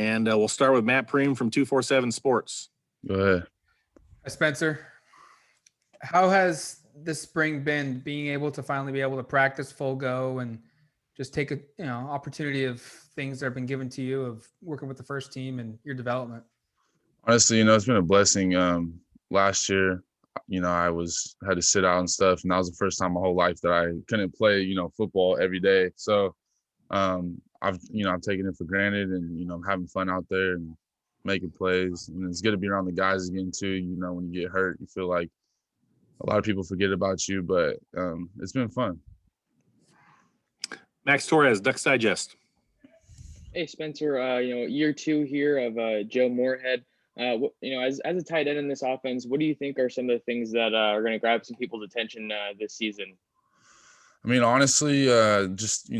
And we'll start with Matt Preem from 247 Sports. Go ahead. Hi, Spencer. How has this spring been, being able to finally be able to practice full go and just take a opportunity of things that have been given to you of working with the first team and your development? Honestly, it's been a blessing. Last year, I had to sit out and stuff, and that was the first time my whole life that I couldn't play, football every day. So I've taken it for granted, and I'm having fun out there and making plays. And it's good to be around the guys again too. When you get hurt, you feel like a lot of people forget about you, but it's been fun. Max Torres, Ducks Digest. Hey, Spencer, year 2 here of Joe Moorhead. As a tight end in this offense, what do you think are some of the things that are going to grab some people's attention this season? I mean, honestly, just,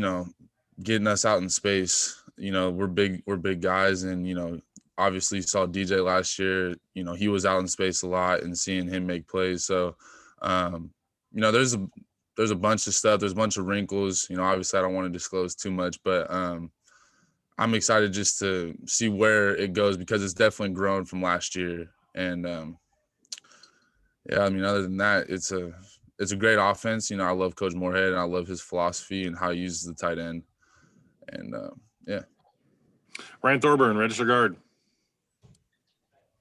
getting us out in space. We're big guys, and, obviously you saw DJ last year, he was out in space a lot, and seeing him make plays. So, there's a bunch of stuff. There's a bunch of wrinkles. Obviously I don't want to disclose too much, but I'm excited just to see where it goes because it's definitely grown from last year. And other than that, it's a great offense. I love Coach Moorhead, and I love his philosophy and how he uses the tight end. And Ryan Thorburn, register guard.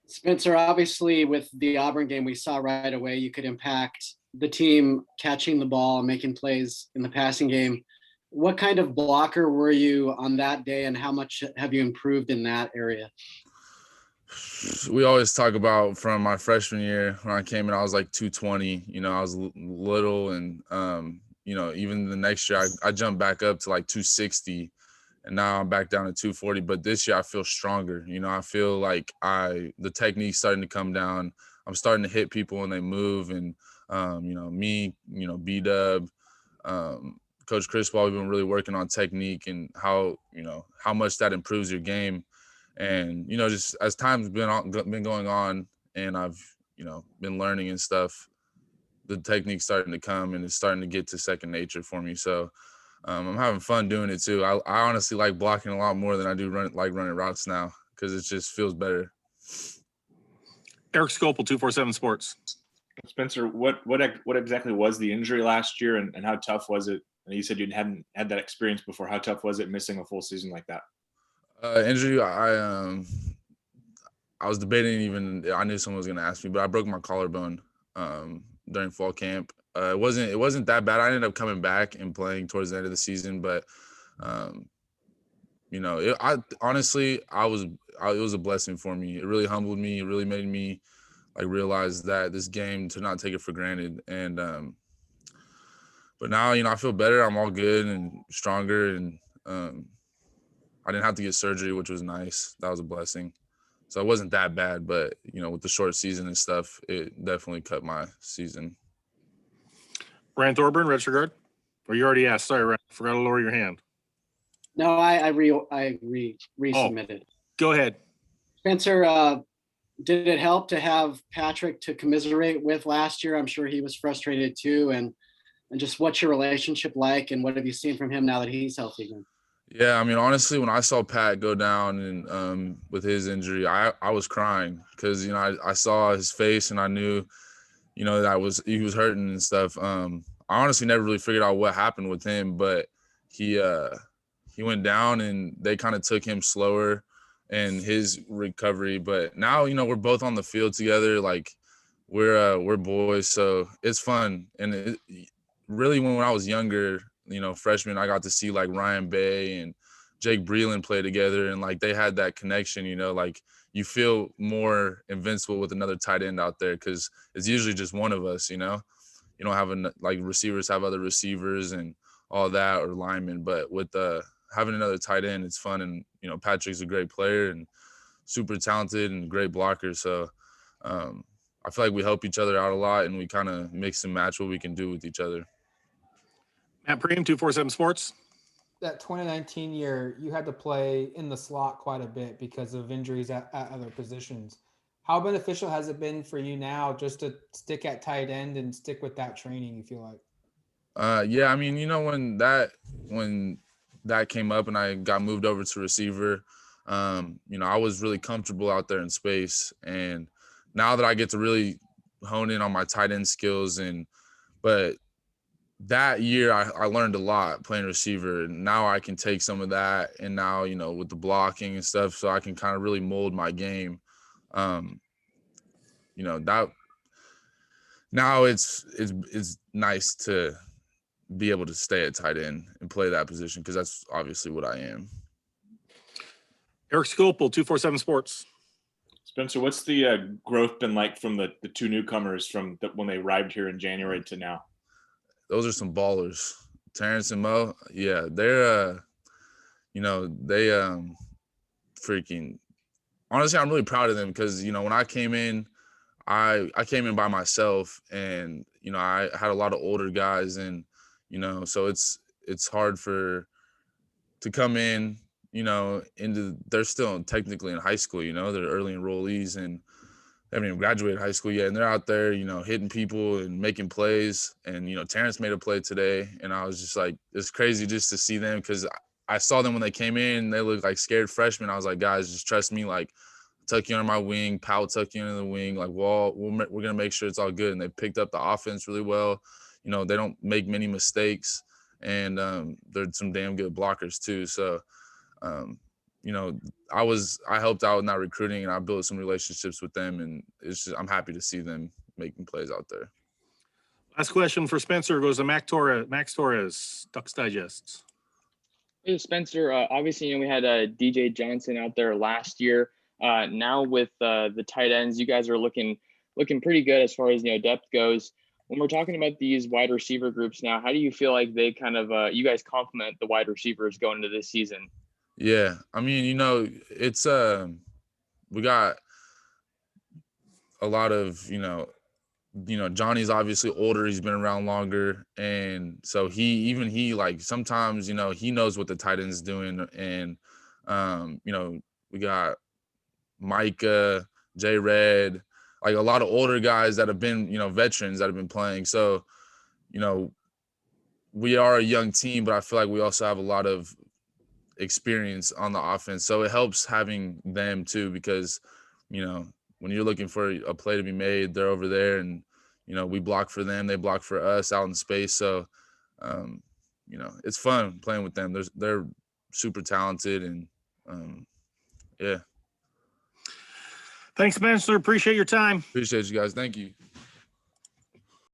Spencer, obviously with the Auburn game, we saw right away you could impact the team catching the ball and making plays in the passing game. What kind of blocker were you on that day, and how much have you improved in that area? We always talk about from my freshman year when I came in, I was like 220. I was little, and even the next year I jumped back up to like 260, and now I'm back down to 240. But this year I feel stronger. I feel like the technique's starting to come down. I'm starting to hit people when they move, and B-Dub, Coach Criswell, we've been really working on technique and how much that improves your game. And, just as time's been going on, and I've, been learning and stuff, the technique's starting to come, and it's starting to get to second nature for me. So I'm having fun doing it too. I honestly like blocking a lot more than I do running routes now, because it just feels better. Eric Scopel, 247 Sports. Spencer, what exactly was the injury last year, and how tough was it? And you said you hadn't had that experience before. How tough was it missing a full season like that? Injury, I was debating, I knew someone was going to ask me, but I broke my collarbone during fall camp. It wasn't that bad. I ended up coming back and playing towards the end of the season, but it was a blessing for me. It really humbled me. It really made me realize that this game, to not take it for granted. And but now, I feel better. I'm all good and stronger, and I didn't have to get surgery, which was nice. That was a blessing. So it wasn't that bad, but with the short season and stuff, it definitely cut my season. Ryan Thorburn, register guard. Or you already asked. Sorry, Ryan. Forgot to lower your hand. No, I resubmitted. Go ahead. Spencer, did it help to have Patrick to commiserate with last year? I'm sure he was frustrated too. And just what's your relationship like, and what have you seen from him now that he's healthy again? Yeah, I mean, honestly, when I saw Pat go down and with his injury, I was crying because, I saw his face and I knew, that he was hurting and stuff. I honestly never really figured out what happened with him, but he went down and they kind of took him slower in his recovery. But now, we're both on the field together. We're boys, so it's fun. And really, when I was younger, freshman, I got to see Ryan Bay and Jake Breland play together, and they had that connection. You feel more invincible with another tight end out there because it's usually just one of us. You don't have receivers have other receivers and all that, or linemen, but with having another tight end, it's fun. And Patrick's a great player and super talented and great blocker. So I feel like we help each other out a lot, and we kind of mix and match what we can do with each other. Matt Preem, 247 Sports. That 2019 year, you had to play in the slot quite a bit because of injuries at other positions. How beneficial has it been for you now just to stick at tight end and stick with that training, you feel like? Yeah, I mean, when that came up and I got moved over to receiver, You know, I was really comfortable out there in space, and now that I get to really hone in on my tight end skills, but that year I learned a lot playing receiver, and now I can take some of that, and now, you know, with the blocking and stuff, so I can kind of really mold my game. You know, that now it's nice to be able to stay at tight end and play that position, because that's obviously what I am. Eric Scopel, 247 Sports. Spencer, what's the growth been like from the two newcomers from when they arrived here in January to now? Those are some ballers. Terrence and Mo, yeah, they're you know, they freaking honestly, I'm really proud of them, because, you know, when I came in, I came in by myself, and, you know, I had a lot of older guys, and, you know, so it's hard to come in, you know, they're still technically in high school, you know, they're early enrollees, and they haven't even graduated high school yet, and they're out there, you know, hitting people and making plays. And, you know, Terrence made a play today, and I was just like, it's crazy just to see them, because I saw them when they came in, they looked like scared freshmen. I was like, guys, just trust me, like, tuck you under my wing, Powell tuck you into the wing, like, we're going to make sure it's all good. And they picked up the offense really well. You know, they don't make many mistakes, and they're some damn good blockers too. So, you know, I helped out in that recruiting, and I built some relationships with them, and I'm happy to see them making plays out there. Last question for Spencer goes to Max Torres, Ducks Digest. Hey, Spencer, obviously, you know, we had DJ Johnson out there last year. Now with the tight ends, you guys are looking pretty good as far as, you know, depth goes. When we're talking about these wide receiver groups now, how do you feel like they kind of you guys complement the wide receivers going into this season? Yeah, I mean, you know, it's we got a lot of, you know, Johnny's obviously older, he's been around longer, and so he like sometimes, you know, he knows what the tight end's doing. And you know, we got Micah, J Red, like a lot of older guys that have been, you know, veterans that have been playing. So, you know, we are a young team, but I feel like we also have a lot of experience on the offense. So it helps having them too, because, you know, when you're looking for a play to be made, they're over there, and, you know, we block for them, they block for us out in space. So, you know, it's fun playing with them. They're super talented, and yeah. Thanks, Spencer. Appreciate your time. Appreciate you guys. Thank you.